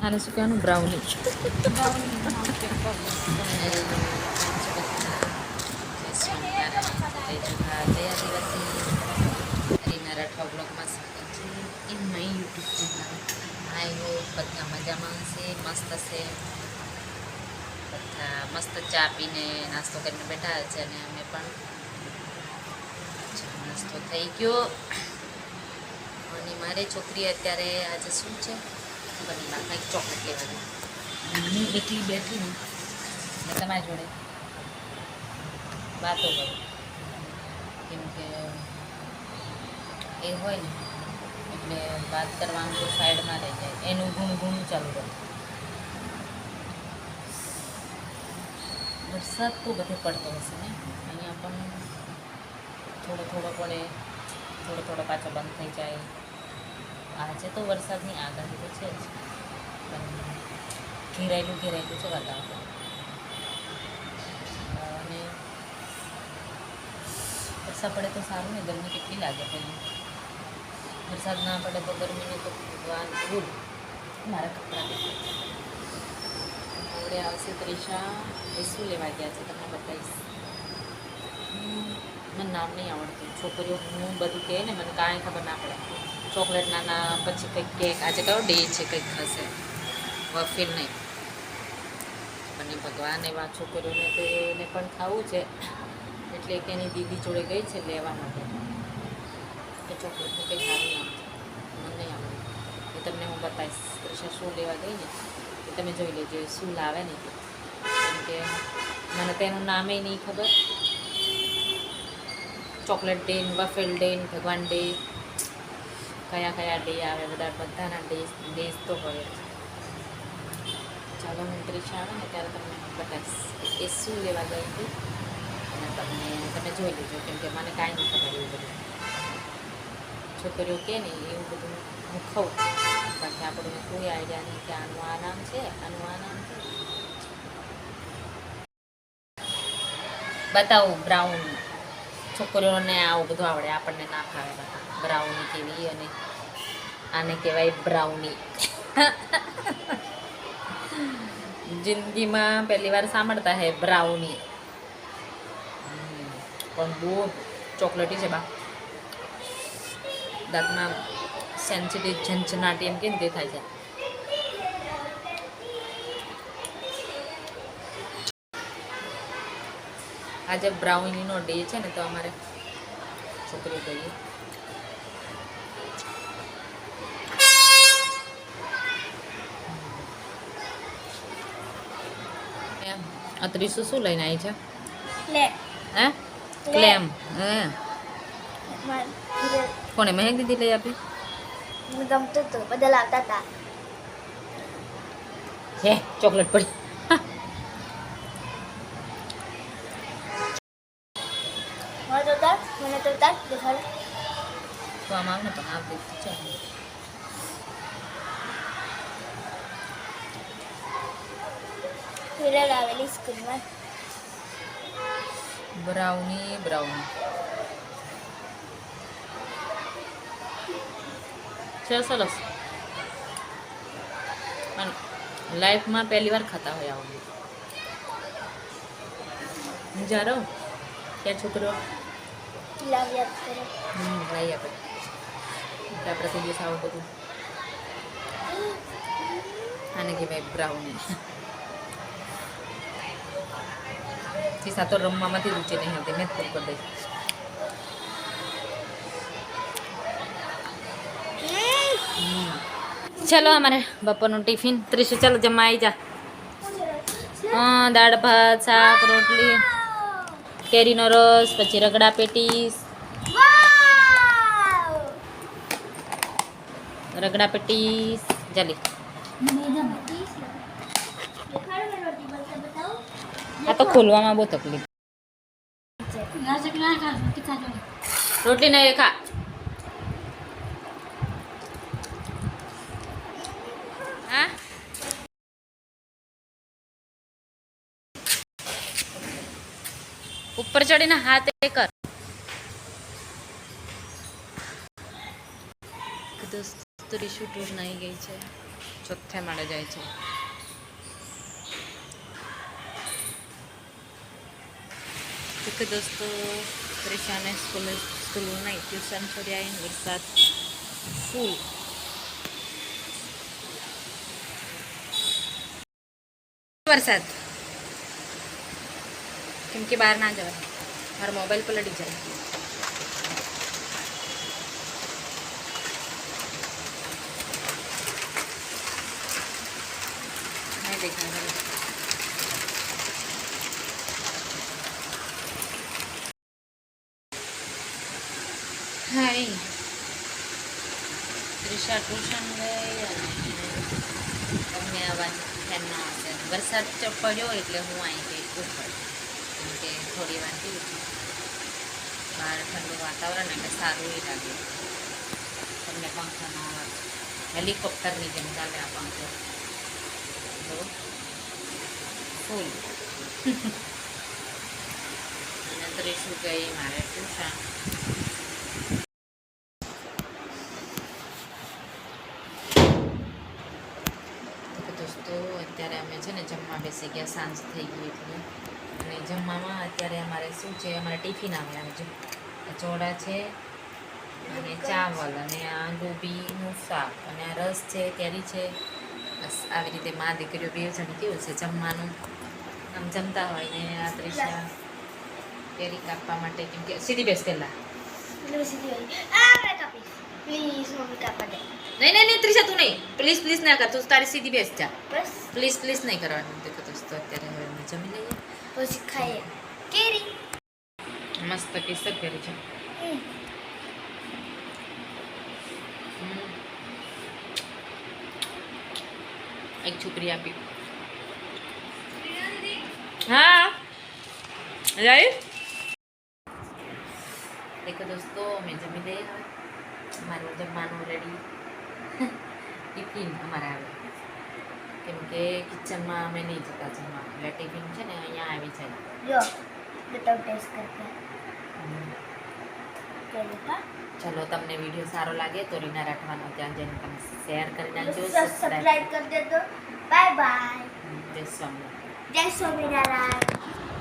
આને શું કહેવાનું? બ્રાઉની. રાઠવા બ્લોગમાં સ્વાગત છે એ મારી યુટ્યુબ ચેનલ. આઈ હોપ બધા મજામાં હશે, મસ્ત હશે. બધા મસ્ત ચા પીને નાસ્તો કરીને બેઠા છે અને અમે પણ નાસ્તો થઈ ગયો. અને મારી છોકરી અત્યારે આજે શું છે ખબર નહીં, બહાર કંઈક ચોકલેટ લેવાની. હું એકલી બેઠી ને તમારી જોડે વાતો કરું, કેમ કે એ હોય ને એટલે વાત કરવાનું તો સાઈડમાં રહી જાય, એનું ગુણગુણ ચાલુ રહે. વરસાદ તો બધે પડતો હશે ને, અહીંયા પણ થોડો થોડો પડે, થોડો થોડો પાછો બંધ થઈ જાય. આજે તો વરસાદની આગાહી તો છે જ, પણ ઘેરાયેલું છે વાતાવરણ. અને વરસાદ પડે તો સારું ને, ગરમી કેટલી લાગે પેલી. વરસાદ ના પડે તો ગરમીને તો ભગવાન ભૂલ. મારા કપડાં આવડે આવશે ત્રિષા, એ શું લેવા ગયા છે તમને બતાવીશ. મને નામ નહીં આવડતું, છોકરીઓ હું બધું કહે ને મને કાંઈ ખબર ના પડે. ચોકલેટ નાના, પછી કંઈક કેક, આજે કયો ડે છે કંઈક હશે, વફેલ નહીં. અને ભગવાન એવા છોકરીઓને તો એને પણ ખાવું છે, એટલે કે એની દીદી જોડે ગઈ છે લેવા માટે. એ ચોકલેટનું કંઈ સારું નામ છે, મને નહીં આવડે. એ તમને હું બતાવીશ. ત્રિષા શું લેવા ગઈ ને એ તમે જોઈ લેજો, શું લાવે ને, કેમ કે મને તેનું નામે નહીં ખબર. ચોકલેટ ડે, વફેલ ડે, ભગવાન ડે, કયા કયા ડે આવે, બધાના ડેઝ તો હોય જ. ચાલો હું ત્રિષા આવે ને ત્યારે તમને બતાવીશ એ શું લેવા ગઈ હતી, અને તમે જોઈ લેજો, કેમ કે મને કાંઈ નહીં ખબર એવું બધું. છોકરીઓ કહે ને એવું બધું હું ખાઉં, બાકી આપણને કોઈ આઈડિયા નહીં કે આનું આ નામ છે, આનું આ નામ છે. બતાવું બ્રાઉન. છોકરીઓને આવું બધું આવડે, આપણને ના ફાવે. બ્રાઉની કેવી, અને આને કહેવાય બ્રાઉની. જિંદગીમાં પહેલી વાર સાંભળતા હે બ્રાઉની, પણ બહુ ચોકલેટી છે બા. દાંતમાં સેન્સિટિવ ઝંઝનાટી એમ કેમ તે થાય છે. આજે બ્રાઉનીનો ડે છે ને, તો અમારે છોકરીઓ કહીએ અત્રીસો શું લઈને આવી છે? હે ક્લેમ. હે કોને મહેક દીદી લઈ આપી? ગમતું હતું, બધા લાવતા હતા. હે ચોકલેટ પડી. મને તો તાર દેખાડ તો આમ આવે ને, પણ આ દીધી છે. હિરલ આવેલી સ્કૂલમાં. બ્રાઉની છે, સરસ. પણ લાઈફમાં પહેલી વાર ખાતા હોય આવું. જારો ક્યાં છોકરો લાવ્યા કરે. લઈ આપે પ્રતિ દિવસ આવું બધું. આને કહેવાય બ્રાઉની. ચીસા તો રમવામાંથી રૂચિ નહીં હતી, મેં જ કરી દઈ. ચાલો અમારે બપોરનું ટિફિન. ત્રીસું ચાલો જમવા આવી જા. દાળ ભાત, શાક, રોટલી, કેરીનો રસ, પછી રગડા પેટીસ. જલી. આ તો ખોલવામાં બહુ તકલીફ. રોટલી નહીં ખા. હા ઉપર ચડીને હાથ એ કર. ત્રીસું ટૂર નાઈ ગઈ છે. ચોથે માળે જાય છે. તો દોસ્તો ત્રિશાને સ્કૂલ નહીં ટ્યુશન છોડી આવીને વરસાદ ફૂલ વરસાદ કેમ કે બહાર ના જવાય મારો મોબાઈલ પલળી જાય. નહીં દેખાય. હાય ત્રિષા ટ્યુશન ગઈ અને તમને અવાજ ફેન ન આવશે. વરસાદ પડ્યો એટલે હું અહીં ગઈ ઉપર કેમ કે થોડી વાર કેવું છે બહાર ઠંડુ વાતાવરણ એટલે સારું એ લાગે. તમને પંખાનો અવાજ હેલિકોપ્ટરની જેમ ચાલે આ પંખો તો ફૂલ. અને ત્રીસું ગઈ મારે ટ્યુશન. દોસ્તો અત્યારે અમે છે ને જમવા બેસી ગયા, સાંજ થઈ ગઈ એટલે. અને જમવામાં અત્યારે અમારે શું છે, અમારે ટિફિન આવે જો ચોળા છે અને ચાવલ અને આ ગોબીનું શાક અને આ રસ છે, કેરી છે. બસ આવી રીતે મા દીકરીઓ બે જણ કેવું છે જમવાનું આમ જમતા હોય ને આ ત્રિષા કેરી કાપવા માટે કેમ કે સીધી બેસ પહેલાં. પ્લીઝ મમ્મી કાપા દે. નહીં ત્રિષા તું નહીં, પ્લીઝ ના કર, તું તારી સીધી બેસ જા. બસ પ્લીઝ નહીં કરવાનું. દેખો દોસ્તો અત્યારે હવે અમે જમી લઈએ. પછી ખાઈએ કેરી. મસ્ત કેસર કેરી છે. એક છોકરી આપી. હા જાય. દેખો દોસ્તો અમે જમી લઈએ હવે. અમારું જમવાનું રેડી. ટિફિન અમારે આવે કેમ કે કિચનમાં અમે નહીં જતા જમવા એટલે ટિફિન છે ને અહીંયા આવી જાય. જો बताओ टेस्ट करके क्या ચલો તમને વિડીયો સારો લાગે તો રીના રાઠવાનો ત્યાં જઈને તમે શેર કરી નાખજો, सब्सक्राइब कर दे तो बाय बाय. જય સ્વામિનારાયણ. जय स्वामीनारायण.